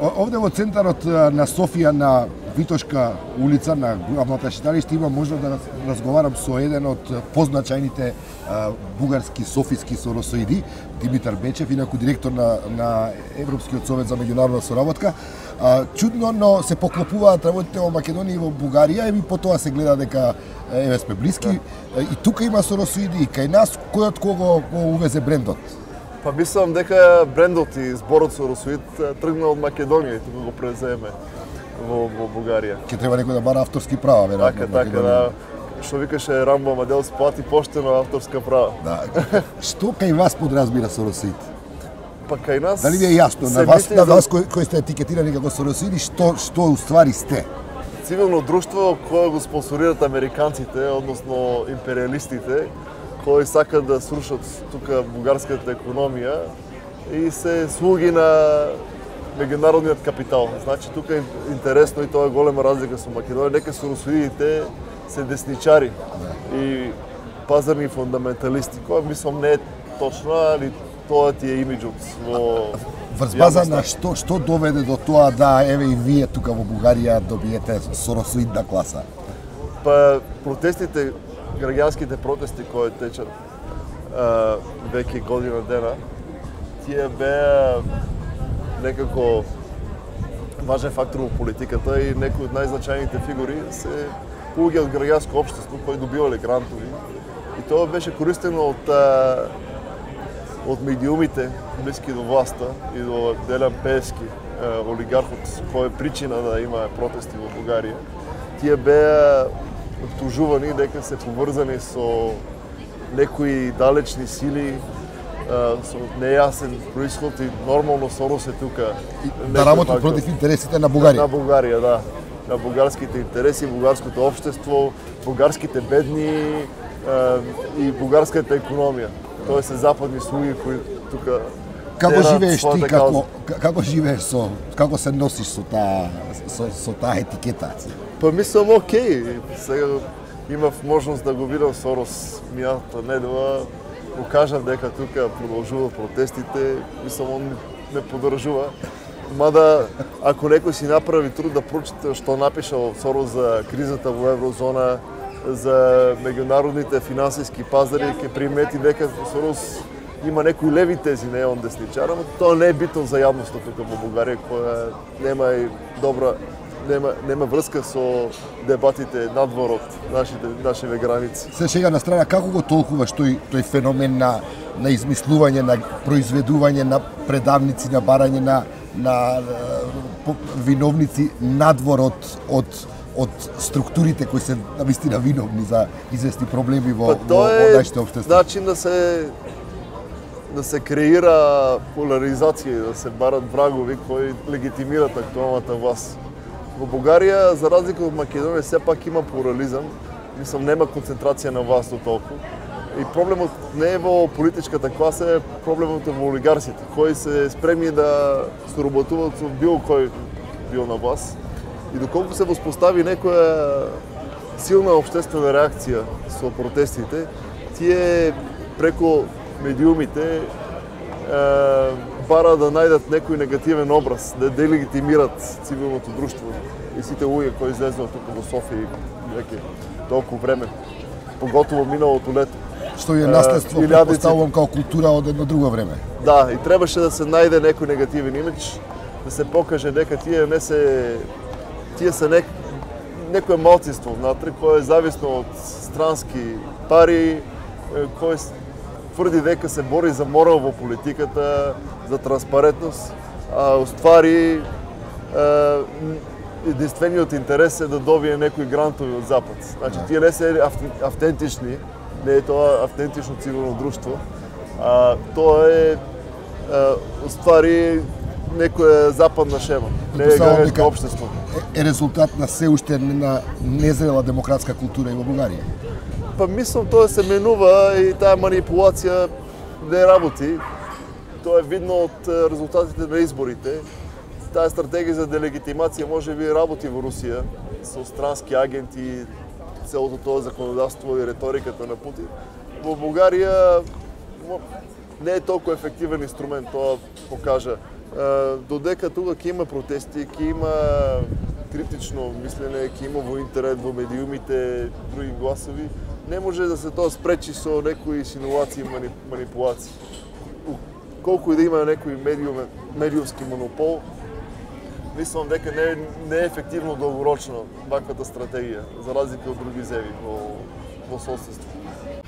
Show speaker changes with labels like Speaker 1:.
Speaker 1: Овде во центарот на Софија, на Витошка улица, на главната читалиште, има можност да разговарам со еден од позначајните бугарски софиски соросоиди, Димитар Бечев, инаку директор на Европскиот совет за меѓународна соработка. Чудно, но се поклопуваат работите во Македонија и во Бугарија, и потоа се гледа дека еве сме блиски. И тука има соросоиди, и кај нас кој од кого увезе брендот?
Speaker 2: Па мислам дека брендот и зборот соросоид тргна од Македонија и тука го преземе во Бугарија.
Speaker 1: Ке треба некој да бара авторски права, веројатно.
Speaker 2: Така, да. Што викаше Рамбо Амадел, сплати поштено авторска права.
Speaker 1: Да. Што кај вас подразбира соросоид?
Speaker 2: Па кај нас...
Speaker 1: Дали ви е јасно на вас кои сте етикетирани како соросоиди, што уствари сте?
Speaker 2: Цивилно друштво кое го спонсорират американците, односно империалистите, кои сакат да срушат тука бугарската економија и се слуги на меѓународниот капитал. Значи тука е интересно и тоа е голема разлика со Македонија, дека соросоидите се десничари и пазарни фундаменталисти, која мислам не е точно, али тоа ти е имиджот во
Speaker 1: врз база на што доведе до тоа да еве и вие тука во Бугарија добиете соросоидна класа?
Speaker 2: Па протестите, граѓанските протести кои течат веќе година дена, тие беа некако важен фактор во политиката и некои од најзначајните фигури се луѓе од граѓанско општество кои добивале грантови. И тоа беше користено од медиумите блиски до власта и до Делян Пеевски, олигархот кој е причина да има протести во Бугарија. Тие беа обтужувани дека се поврзани со некои далечни сили, со нејасен происход и нормално Сорос е тука.
Speaker 1: Да работи против интересите на Бугарија.
Speaker 2: На Бугарија, да. На бугарските интереси, бугарското општество, бугарските бедни и бугарската економија. Тоа се западни слуги кои тука
Speaker 1: како живееш ти, како живееш како се носиш со таа етикета?
Speaker 2: Па мислам окей. Сега имав можност да го видам Сорос минатата недела. Го кажав дека тука продолжува протестите, мислам он не поддржува. Мада ако некој си направи труд да прочита што напишал Сорос за кризата во еврозона, за меѓународните финансиски пазари, ќе примети дека Сорос има некои леви тези, не е он десничар, но тоа не е битно за јавноста тука во Бугарија, која нема врска со дебатите надвор од нашите граници.
Speaker 1: Се шега на страна, како го толкуваш тој феномен на измислување, на произведување на предавници, на барање на виновници надвор од структурите кои се навистина виновни за известни проблеми во нашите општества?
Speaker 2: Тоа е начин да се креира поларизација, да се барат врагови кои легитимират актуалната власт. Во Бугарија, за разлика од Македонија, сепак има плурализам. Мислам, нема концентрација на власт до толку. И проблемот не е во политичката класа, е проблемот во олигарсите, кои се спремни да соработуваат со било кој бил на власт. И доколку се воспостави некоја силна општествена реакција со протестите, тие преку медиумите бара да најдат некој негативен образ, да делегитимират цивилното друштво и сите луѓе кои излезнат тука во Софија веќе толку време, поготово миналото лето.
Speaker 1: Што е наследство, предпоставувам, као култура од едно друго време.
Speaker 2: Да, и требаше да се најде некој негативен имидж, да се покаже дека тие се некое малцинство внатре кое е зависно од странски пари, кој тврди дека се бори за морал во политиката, за транспарентност, а уствари единствениот интерес е да добие некои грантови од Запад. Значи, тие не се автентични, не е тоа автентично цивилно друштво, а тоа е уствари некоја западна шема, не е граѓанско општество.
Speaker 1: Е резултат на се уште на незрела демократска култура и во Бугарија?
Speaker 2: Па мислам тоа се менува и таа манипулација не работи. Тоа е видно од резултатите на изборите. Таа стратегија за делегитимација може би работи во Русија со странски агенти, целото тоа законодавство и реториката на Путин. Во Бугарија не е толку ефективен инструмент, тоа покажа Додека тука ќе има протести, ќе има критично мислене, ќе има во интернет, во медиумите, други гласови, не може да се тоа спречи со некои инсинуации и манипулации. Колку и да има некој медиумски монопол, мислам дека не е ефективно долгорочно ваквата стратегија, за разлика од други земји во соседство.